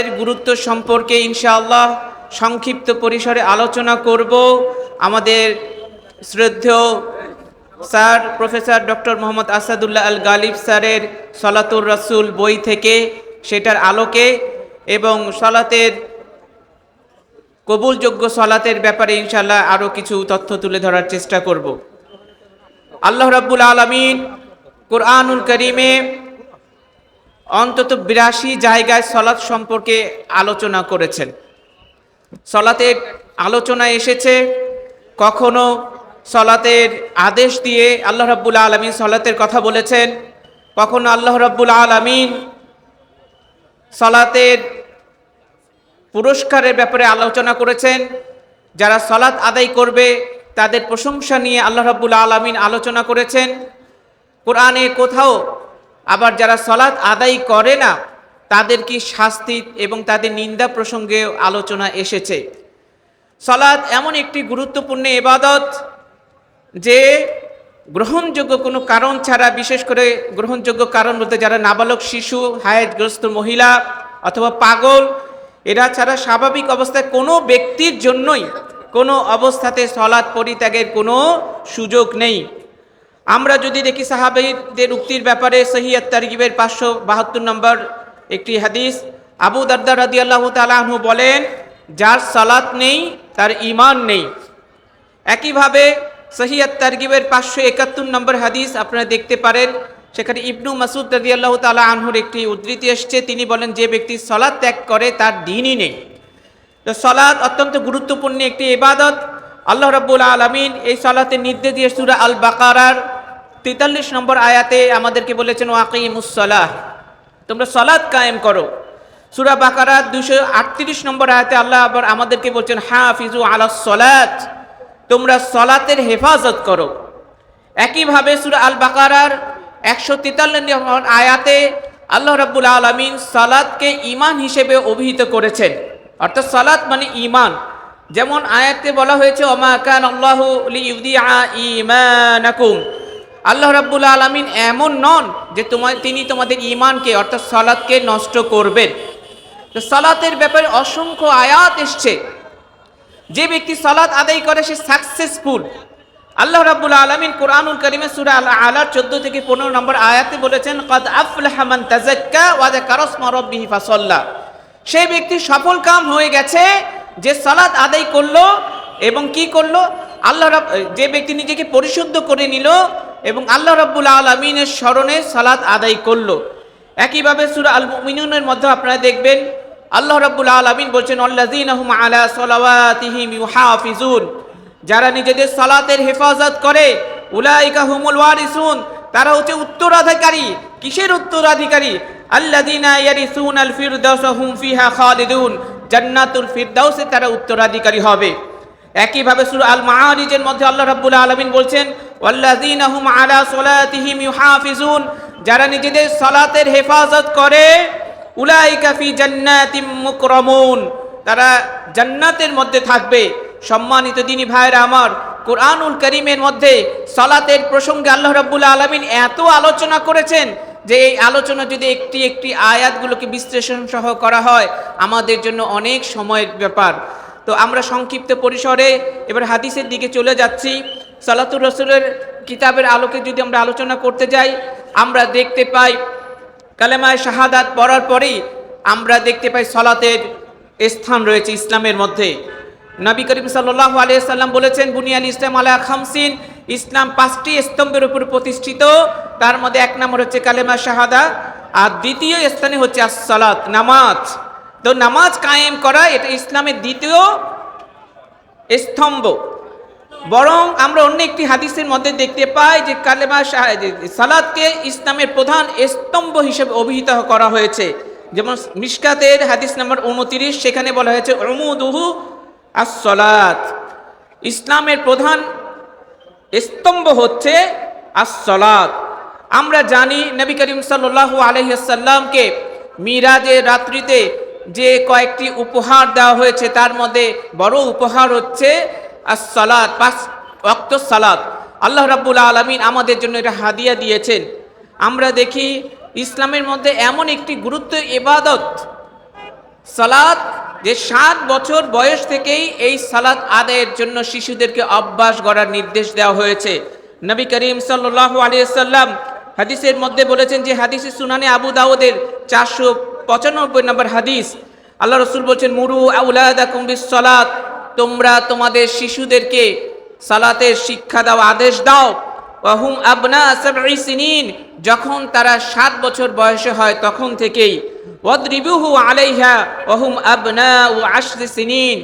সলাতের গুরুত্ব সম্পর্কে ইনশাআল্লাহ সংক্ষিপ্ত পরিসরে আলোচনা করব। আমাদের শ্রদ্ধেয় sir professor doctor Mohammad Asadullah Al Ghalib স্যারের সলাতুর রাসূল বই থেকে, সেটার আলোকে এবং সলাতের কবুলযোগ্য সলাতের ব্যাপারে ইনশাআল্লাহ আরও কিছু তথ্য তুলে ধরার চেষ্টা করব। আল্লাহ রাব্বুল আলামিন কুরআনুল কারীমে অন্তত ৮২ জায়গায় সলাত সম্পর্কে আলোচনা করেছেন। সলাতের আলোচনা এসেছে কখনো সলাতের আদেশ দিয়ে আল্লাহ রাব্বুল আলামিন সলাতের কথা বলেছেন, কখনো আল্লাহ রাব্বুল আলামিন সলাতের পুরস্কারের ব্যাপারে আলোচনা করেছেন। যারা সলাত আদায় করবে তাদের প্রশংসা নিয়ে আল্লাহ রাব্বুল আলামিন আলোচনা করেছেন। কোরআনে কোথাও আবার যারা সলাত আদায় করে না তাদের কি শাস্তি এবং তাদের নিন্দা প্রসঙ্গেও আলোচনা এসেছে। সলাত এমন একটি গুরুত্বপূর্ণ ইবাদত যে গ্রহণযোগ্য কোনো কারণ ছাড়া, বিশেষ করে গ্রহণযোগ্য কারণ বলতে যারা নাবালক শিশু, হায়েতগ্রস্ত মহিলা অথবা পাগল, এরা ছাড়া স্বাভাবিক অবস্থায় কোনো ব্যক্তির জন্যই কোনো অবস্থাতে সলাত পরিত্যাগের কোনো সুযোগ নেই। আমরা যদি দেখি সাহাবীদের উক্তির ব্যাপারে সহিহ আত-তারগিবের 572 নম্বর একটি হাদিস, আবু দারদা রাদিয়াল্লাহু তাআলা আনহু বলেন, যার সালাত নেই তার ঈমান নেই। একইভাবে সহিহ আত-তারগিবের 571 নম্বর হাদিস আপনারা দেখতে পারেন, সেখানে ইবনু মাসউদ রাদিয়াল্লাহু তাআলা আনহুর একটি উদ্ধৃতি এসেছে। তিনি বলেন, যে ব্যক্তি সালাত ত্যাগ করে তার দ্বীনই নেই। তো সালাত অত্যন্ত গুরুত্বপূর্ণ একটি ইবাদত। আল্লাহ রাব্বুল আলামিন এই সালাতের নির্দেশ দিয়ে সূরা আল বাকারার 43 নম্বর আয়াতে আমাদেরকে বলেছেন, ওয়াকিমুস সালাহ, তোমরা সালাত কায়েম করো। সূরা বাকারার 238 নম্বর আয়াতে আল্লাহ আবার আমাদেরকে বলছেন, হাফিজু আলাস সালাত, তোমরা সালাতের হেফাজত করো। একইভাবে সূরা আল বাকারার 143 নম্বর আয়াতে আল্লাহ রাব্বুল আলামিন সালাতকে ঈমান হিসেবে অভিহিত করেছেন, অর্থাৎ সালাত মানে ঈমান। যেমন আয়াতে বলা হয়েছে, ওমা কানাল্লাহু লিইউদিআ ঈমানাকুম, আল্লাহ রাব্বুল আলামিন এমন নন যে তিনি তোমাদের ঈমানকে অর্থাৎ সালাতকে নষ্ট করবেন। তো সালাতের ব্যাপারে অসংখ্য আয়াত এসছে। যে ব্যক্তি সালাত আদায় করে সে সাকসেসফুল। আল্লাহ রাব্বুল আলামিন কুরআনুল কারীমে সূরা আল আলার 14 থেকে 15 নম্বর আয়াতে বলেছেন, ক্বাদ আফলাহা মান তাযাক্কা ওয়া যাকারা ইসমা রাব্বিহি ফাসাল্লা, সেই ব্যক্তি সফল কাম হয়ে গেছে যে সালাত আদায় করলো এবং কি করলো, যে ব্যক্তি নিজেকে পরিশুদ্ধ করে নিল এবং আল্লাহ রাব্বুল আলামিনের স্মরণে সালাত আদায় করলো। একইভাবে সূরা আল মুমিনুনের মধ্যে আপনারা দেখবেন আল্লাহ রাব্বুল আলামিন বলছেন, আল্লাযীনা হুম আলা সালাওয়াতিহিম ইউহাফিজুন, যারা নিজেদের সালাতের হেফাজত করে, উলাইকা হুমুল ওয়ারিসুন, তারা হচ্ছে উত্তরাধিকারী। কিসের উত্তরাধিকারী? আল্লাযীনা ইয়ারিসুনাল ফিরদাউসা হুম ফিহা খালিদুন, জান্নাতুল ফিরদাউসে তারা উত্তরাধিকারী হবে। একইভাবে সূরা আল মাআরিজের মধ্যে আল্লাহ রাব্বুল আলামিন বলছেন, ওয়াল্লাযীনা হুম আলা সালাতিহিম ইউহাফিজুন, যারা নিজেদের সালাতের হেফাজত করে, উলাইকা ফি জান্নাতিম মুকরামুন, তারা জান্নাতের মধ্যে থাকবে। সম্মানিত দিনী ভাইরা আমার, কুরআনুল কারীমের মধ্যে সালাতের প্রসঙ্গে আল্লাহ রাব্বুল আলামিন এত আলোচনা করেছেন যে এই আলোচনা যদি একটি একটি আয়াতগুলোকে বিশ্লেষণ সহ করা হয় আমাদের জন্য অনেক সময়ের ব্যাপার। তো আমরা সংক্ষিপ্ত পরিসরে এবার হাদিসের দিকে চলে যাচ্ছি। সালাতুর রাসূলের কিতাবের আলোকে যদি আমরা আলোচনা করতে যাই, আমরা দেখতে পাই কালেমায়ে শাহাদাত পড়ার পরেই আমরা দেখতে পাই সালাতের স্থান রয়েছে ইসলামের মধ্যে। নবী করিম সাল্লাল্লাহু আলাইহি সাল্লাম বলেছেন, বুনিয়াল ইসলাম আলা খামসিন, ইসলাম 5টি স্তম্ভের উপর প্রতিষ্ঠিত। তার মধ্যে এক নম্বর হচ্ছে কালেমা শাহাদা, আর দ্বিতীয় স্থানে হচ্ছে as-সালাত, নামাজ। তো নামাজ কায়েম করা এটা ইসলামের দ্বিতীয় স্তম্ভ। বরং আমরা অন্য একটি হাদিসের মধ্যে দেখতে পাই যে কালেমা সালাতকে ইসলামের প্রধান স্তম্ভ হিসেবে অভিহিত করা হয়েছে। যেমন মিশকাতের হাদিস নম্বর 29, সেখানে বলা হয়েছে উমুদুহু as-সালাত, ইসলামের প্রধান স্তম্ভ হচ্ছে as-সালাত। আমরা জানি নবী করিম সাল্লাল্লাহু আলাইহি ওয়াসাল্লামকে মিরাজের রাত্রিতে যে কয়েকটি উপহার দেওয়া হয়েছে তার মধ্যে বড় উপহার হচ্ছে as-সালাত, 5 ওয়াক্ত সালাত। আল্লাহ রাব্বুল আলামিন আমাদের জন্য এটা হাদিয়া দিয়েছেন। আমরা দেখি ইসলামের মধ্যে এমন একটি গুরুত্ব ইবাদত সালাত যে 7 বছর বয়স থেকেই এই সালাত আদায়ের জন্য শিশুদেরকে অভ্যাস গড়ার নির্দেশ দেওয়া হয়েছে। নবী করিম সাল্লাল্লাহু আলাইহি সাল্লাম হাদিসের মধ্যে বলেছেন, যে হাদিসে সুনানে আবু দাউদের 495 নম্বর হাদিস, আল্লাহ রাসূল বলেছেন, মুরু আউলাদাকুম বিস-সালাত, তোমরা তোমাদের শিশুদেরকে সালাতের শিক্ষা দাও, আদেশ দাও। ওয়াহুম আবনা সাবঈ সিনিন, যখন তারা 7 বছর বয়সে হয় তখন থেকেই। ওয়াদরিবুহু আলাইহা ওয়াহুম আবনাউ 10 সিনিন,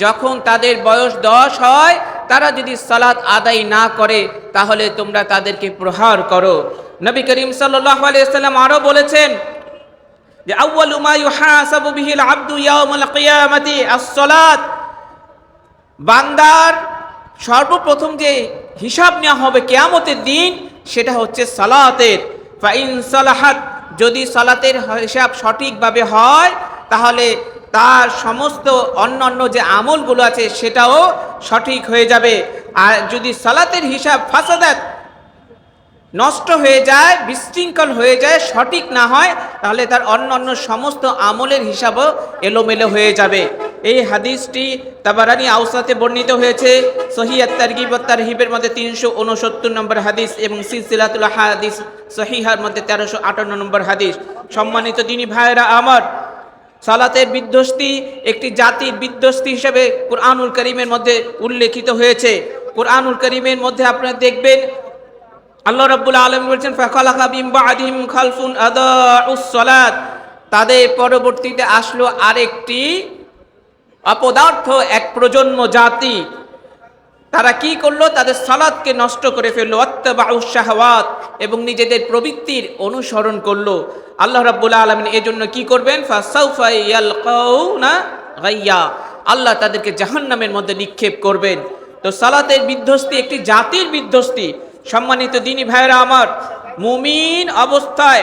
যখন তাদের বয়স 10 হয় তারা যদি সালাত আদায় না করে তাহলে তোমরা তাদেরকে প্রহার করো। নবী করিম সাল্লাল্লাহু আলাইহি সাল্লাম আরো বলেছেন যে আউয়ালু মা ইউহাসাবু বিহিল আবদু ইয়াউমাল কিয়ামাতি আস-সালাত, বান্দার সর্বপ্রথম যে হিসাব নেওয়া হবে কিয়ামতের দিন সেটা হচ্ছে সালাতের। ফাইন সালাহাত, যদি সালাতের হিসাব সঠিকভাবে হয় তাহলে তার সমস্ত অন্যান্য যে আমলগুলো আছে সেটাও সঠিক হয়ে যাবে। আর যদি সালাতের হিসাব ফাসাদাত, নষ্ট হয়ে যায়, বিশৃঙ্খল হয়ে যায়, সঠিক না হয়, তাহলে তার অন্যান্য সমস্ত আমলের হিসাবও এলোমেলো হয়ে যাবে। এই হাদিসটি তাবারানী আওসাতে বর্ণিত হয়েছে, সহিহ আত-তারগিব ওয়াত তারহিবের মধ্যে 369 নম্বর হাদিস এবং সিলসিলাতুল হাদিস সহিহার মধ্যে 1358 নম্বর হাদিস। সম্মানিত দ্বীনী ভাইয়েরা আমার, সালাতের বিধ্বস্তি একটি জাতির বিধ্বস্তি হিসেবে কুরআনুল কারীমের মধ্যে উল্লেখিত হয়েছে। কুরআনুল কারীমের মধ্যে আপনারা দেখবেন আল্লাহ রাব্বুল আলামিন বলেছেন, ফাখালাকা মিন বা'দিহিম খালফুন আদাউস সালাত, তাদের পরবর্তীতে আসলো আরেকটি অপদার্থ এক প্রজন্ম জাতি। তারা কি করলো? তাদের সালাতকে নষ্ট করে ফেললো। ওয়াত্তাবাউশ শাহওয়াত, এবং নিজেদের প্রবৃত্তির অনুসরণ করলো। আল্লাহ রাব্বুল আলামিন এজন্য কি করবেন? ফাসাউফা ইয়ালকাউনা গাইয়া, আল্লাহ তাদেরকে জাহান্নামের মধ্যে নিক্ষেপ করবেন। তো সালাতের বিধ্বস্তি একটি জাতির বিধ্বস্তি। সম্মানিত দ্বীনী ভাইরা আমার, মুমিন অবস্থায়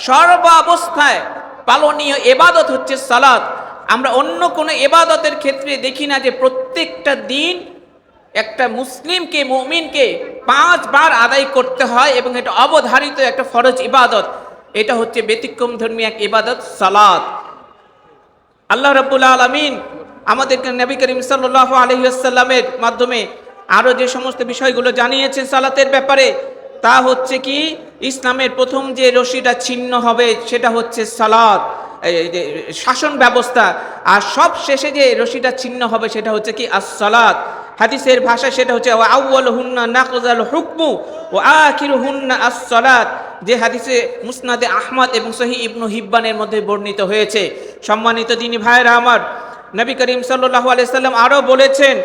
সর্বাবস্থায় পালনীয় ইবাদত হচ্ছে সালাত। আমরা অন্য কোনো ইবাদতের ক্ষেত্রে দেখি না যে প্রত্যেকটা দিন একটা মুসলিমকে, মুমিনকে 5 বার আদায় করতে হয় এবং এটা অবধারিত একটা ফরজ ইবাদত। এটা হচ্ছে ব্যতিক্রম ধর্মী এক ইবাদত, সালাত। আল্লাহ রাব্বুল আলামিন আমাদেরকে নবী করিম সাল্লাল্লাহু আলাইহি ওয়াসাল্লামের মাধ্যমে আরো যে সমস্ত বিষয়গুলো জানিয়েছেন সালাতের ব্যাপারে, তা হচ্ছে কি, ইসলামের প্রথম যে রশিটা ছিন্ন হবে সেটা হচ্ছে সালাত, শাসন ব্যবস্থা। আর সব শেষে যে রশিটা ছিন্ন হবে সেটা হচ্ছে কি, আস-সালাত। হাদিসের ভাষায় সেটা হচ্ছে ওয়া আউয়ালুহুন্না নাকযাল হুকমু ওয়া আখিরুহুন্না আস-সালাত, যে হাদিসে মুসনাদে আহমদ এবং সহিহ ইবনু হিব্বানের মধ্যে বর্ণিত হয়েছে। সম্মানিত দ্বীনী ভাইরা আমার, নবী করিম সাল্লাল্লাহু আলাইহি সাল্লাম আরো বলেছেন,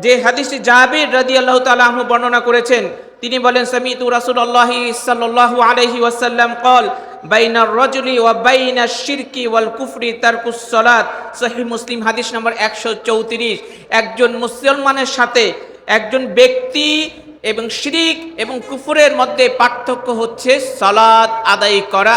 যে হাদিসে জাবির রাদিয়াল্লাহু তাআলা আনহু বর্ণনা করেছেন, তিনি বলেন, সামিতু রাসূলুল্লাহি সাল্লাল্লাহু আলাইহি ওয়াসাল্লাম ক্বাল বাইনার রাজুলি ওয়া বাইনাশ শিরকি ওয়াল কুফরি তারকুস সালাত। সহিহ মুসলিম হাদিস নম্বর 134। একজন মুসলমানের সাথে একজন ব্যক্তি এবং শিরক এবং কুফরের মধ্যে পার্থক্য হচ্ছে সালাত আদায় করা।